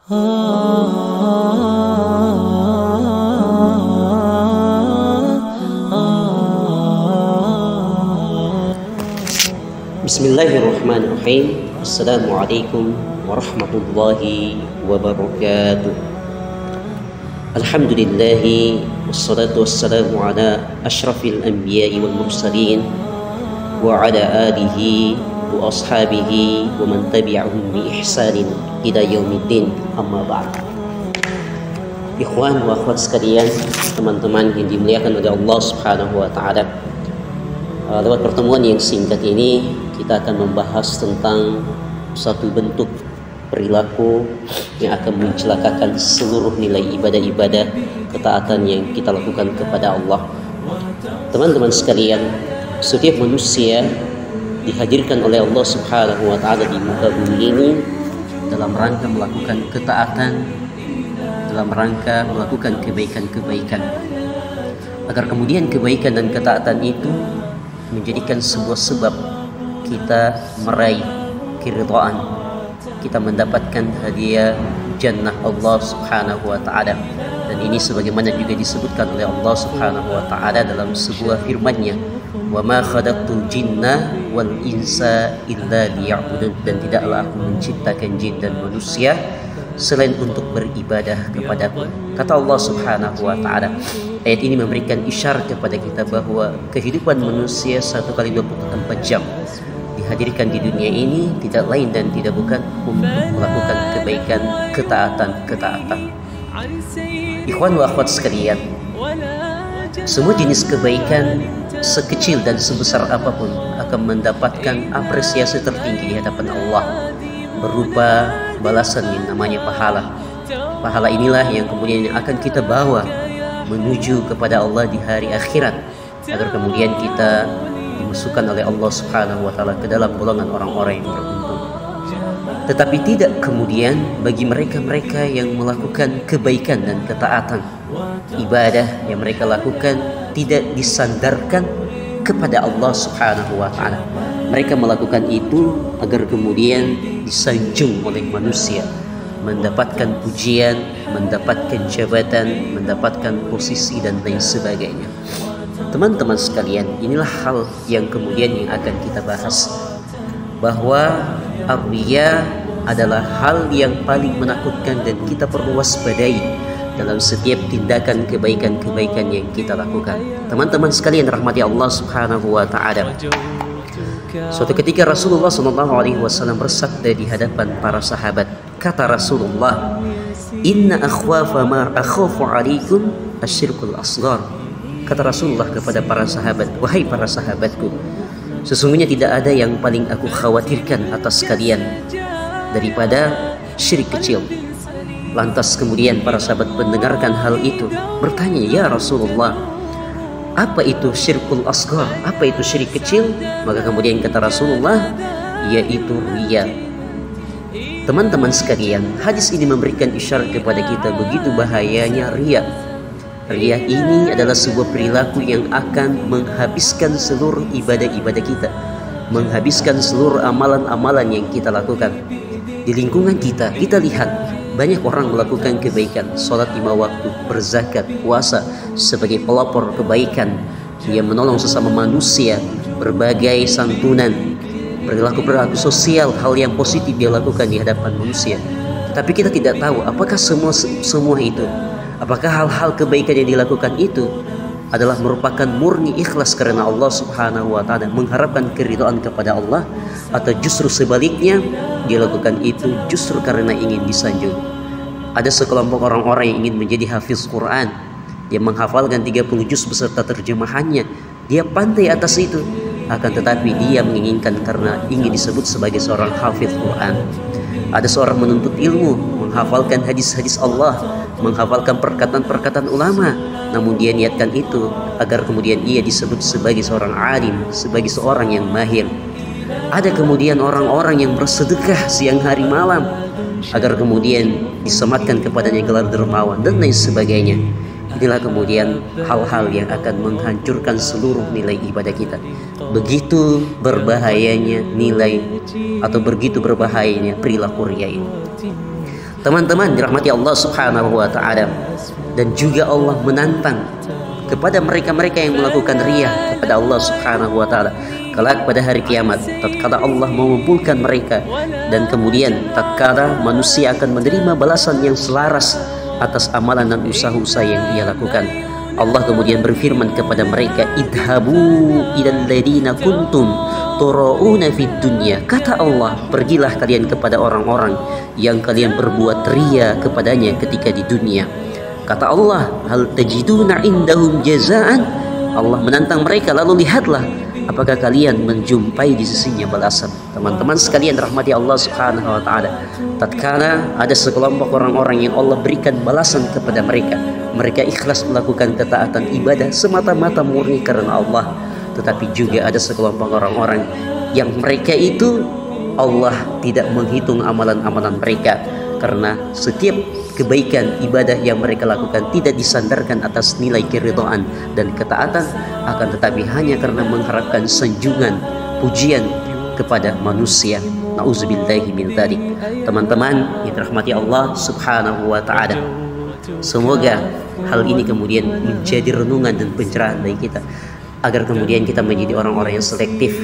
Bismillahirrahmanirrahim. Assalamualaikum warahmatullahi wabarakatuh. Alhamdulillahi wassalatu wassalamu ala ashrafil anbiya'i wal mursalin wa ala alihi wa ashabihi wa man tabi'ahum bi ihsanin ila yaumiddin, amma ba'd. Ikhwan wa akhwat sekalian, teman-teman yang dimuliakan oleh Allah Subhanahu wa taala. Lewat pertemuan yang singkat ini kita akan membahas tentang satu bentuk perilaku yang akan mencelakakan seluruh nilai ibadah-ibadah ketaatan yang kita lakukan kepada Allah. Teman-teman sekalian, setiap manusia dihadirkan oleh Allah Subhanahu wa taala di muka bumi ini dalam rangka melakukan ketaatan, dalam rangka melakukan kebaikan-kebaikan, agar kemudian kebaikan dan ketaatan itu menjadikan sebuah sebab kita meraih keridhaan, kita mendapatkan hadiah jannah Allah Subhanahu wa taala. Dan ini sebagaimana juga disebutkan oleh Allah Subhanahu wa taala dalam sebuah firman-Nya, "Wa ma khalaqtul jinna wal insa illa liya'budun." Dan tidaklah aku menciptakan jin dan manusia selain untuk beribadah kepadaku, kata Allah Subhanahu wa taala. Ayat ini memberikan isyarat kepada kita bahwa kehidupan manusia 1 kali 24 jam dihadirkan di dunia ini tidak lain dan tidak bukan untuk melakukan kebaikan, ketaatan. Ikhwan wa akhwat sekalian, semua jenis kebaikan sekecil dan sebesar apapun akan mendapatkan apresiasi tertinggi di hadapan Allah berupa balasan yang namanya pahala. Pahala inilah yang kemudian akan kita bawa menuju kepada Allah di hari akhirat, agar kemudian kita dimasukkan oleh Allah Subhanahu wa taala ke dalam golongan orang-orang yang beruntung. Tetapi tidak kemudian bagi mereka-mereka yang melakukan kebaikan dan ketaatan, ibadah yang mereka lakukan tidak disandarkan kepada Allah Subhanahu wa taala. Mereka melakukan itu agar kemudian disanjung oleh manusia, mendapatkan pujian, mendapatkan jabatan, mendapatkan posisi dan lain sebagainya. Teman-teman sekalian, inilah hal yang kemudian yang akan kita bahas, bahwa ar-riya adalah hal yang paling menakutkan dan kita perlu waspadai dalam setiap tindakan kebaikan-kebaikan yang kita lakukan. Teman-teman sekalian rahmati Allah Subhanahu wa taala. Suatu ketika Rasulullah SAW bersabda di hadapan para sahabat, kata Rasulullah, "Inna akhwafa ma akhafu alaikum asyirkul asghar." Kata Rasulullah kepada para sahabat, "Wahai para sahabatku, sesungguhnya tidak ada yang paling aku khawatirkan atas kalian daripada syirik kecil." Lantas kemudian para sahabat mendengarkan hal itu bertanya, "Ya Rasulullah, apa itu syirkul asghar? Apa itu syirik kecil?" Maka kemudian kata Rasulullah, yaitu riya. Teman-teman sekalian, hadis ini memberikan isyarat kepada kita begitu bahayanya riya. Riya ini adalah sebuah perilaku yang akan menghabiskan seluruh ibadah-ibadah kita, menghabiskan seluruh amalan-amalan yang kita lakukan. Di lingkungan kita lihat banyak orang melakukan kebaikan, sholat 5 waktu, berzakat, puasa sebagai pelopor kebaikan. Dia menolong sesama manusia, berbagai santunan, perilaku sosial, hal yang positif dia lakukan di hadapan manusia. Tapi kita tidak tahu apakah semua itu, apakah hal-hal kebaikan yang dilakukan itu adalah merupakan murni ikhlas karena Allah Subhanahu wa taala, mengharapkan keridhaan kepada Allah, atau justru sebaliknya dia lakukan itu justru karena ingin disanjung. Ada sekelompok orang-orang yang ingin menjadi hafiz Quran, dia menghafalkan 30 juz beserta terjemahannya, dia pandai atas itu, akan tetapi dia menginginkan karena ingin disebut sebagai seorang hafiz Quran. Ada seorang menuntut ilmu, menghafalkan hadis-hadis Allah, menghafalkan perkataan-perkataan ulama, namun dia niatkan itu agar kemudian ia disebut sebagai seorang alim, sebagai seorang yang mahir. Ada kemudian orang-orang yang bersedekah siang hari malam agar kemudian disematkan kepadanya gelar dermawan dan lain sebagainya. Inilah kemudian hal-hal yang akan menghancurkan seluruh nilai ibadah kita. Begitu berbahayanya nilai atau begitu berbahayanya perilaku riya ini. Teman-teman dirahmati Allah Subhanahu wa taala, dan juga Allah menantang kepada mereka-mereka yang melakukan riya kepada Allah Subhanahu wa taala kelak pada hari kiamat, tatkala Allah mengumpulkan mereka, dan kemudian tatkala manusia akan menerima balasan yang selaras atas amalan dan usaha-usaha yang dia lakukan. Allah kemudian berfirman kepada mereka, idhabu ilal ladina kuntum turauna fid dunya. Kata Allah, pergilah kalian kepada orang-orang yang kalian berbuat riya kepadanya ketika di dunia. Kata Allah, hal tajiduna indahum jazaan. Allah menantang mereka, lalu lihatlah apakah kalian menjumpai di sisinya balasan. Teman-teman sekalian rahmati Allah Subhanahu wa taala, tatkala ada sekelompok orang-orang yang Allah berikan balasan kepada mereka, mereka ikhlas melakukan ketaatan ibadah semata-mata murni karena Allah. Tetapi juga ada sekelompok orang-orang yang mereka itu Allah tidak menghitung amalan-amalan mereka, karena setiap kebaikan ibadah yang mereka lakukan tidak disandarkan atas nilai keridhaan dan ketaatan, akan tetapi hanya karena mengharapkan sanjungan, pujian kepada manusia. Nauzubillahi min dzalik. Teman-teman yang dirahmati Allah Subhanahu wa taala, semoga hal ini kemudian menjadi renungan dan pencerahan bagi kita, agar kemudian kita menjadi orang-orang yang selektif,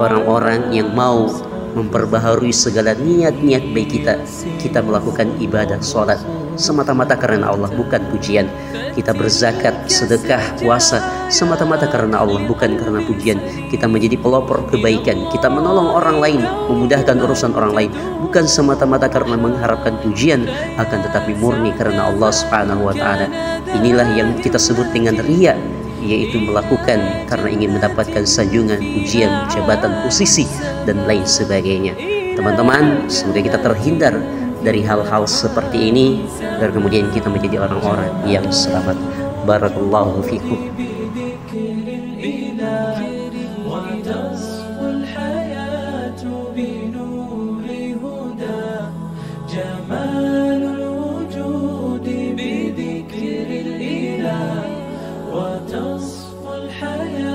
orang-orang yang mau memperbaharui segala niat-niat baik kita. Kita melakukan ibadah sholat semata-mata karena Allah, bukan pujian. Kita berzakat, sedekah, puasa semata-mata karena Allah, bukan karena pujian. Kita menjadi pelopor kebaikan, kita menolong orang lain, memudahkan urusan orang lain, bukan semata-mata karena mengharapkan pujian, akan tetapi murni karena Allah Subhanahu wa taala. Inilah yang kita sebut dengan riya, yaitu melakukan karena ingin mendapatkan sanjungan, pujian, jabatan, posisi, dan lain sebagainya. Teman-teman, semoga kita terhindar dari hal-hal seperti ini, agar kemudian kita menjadi orang-orang yang selamat. Barakallahu fikum. وتصفو الحياة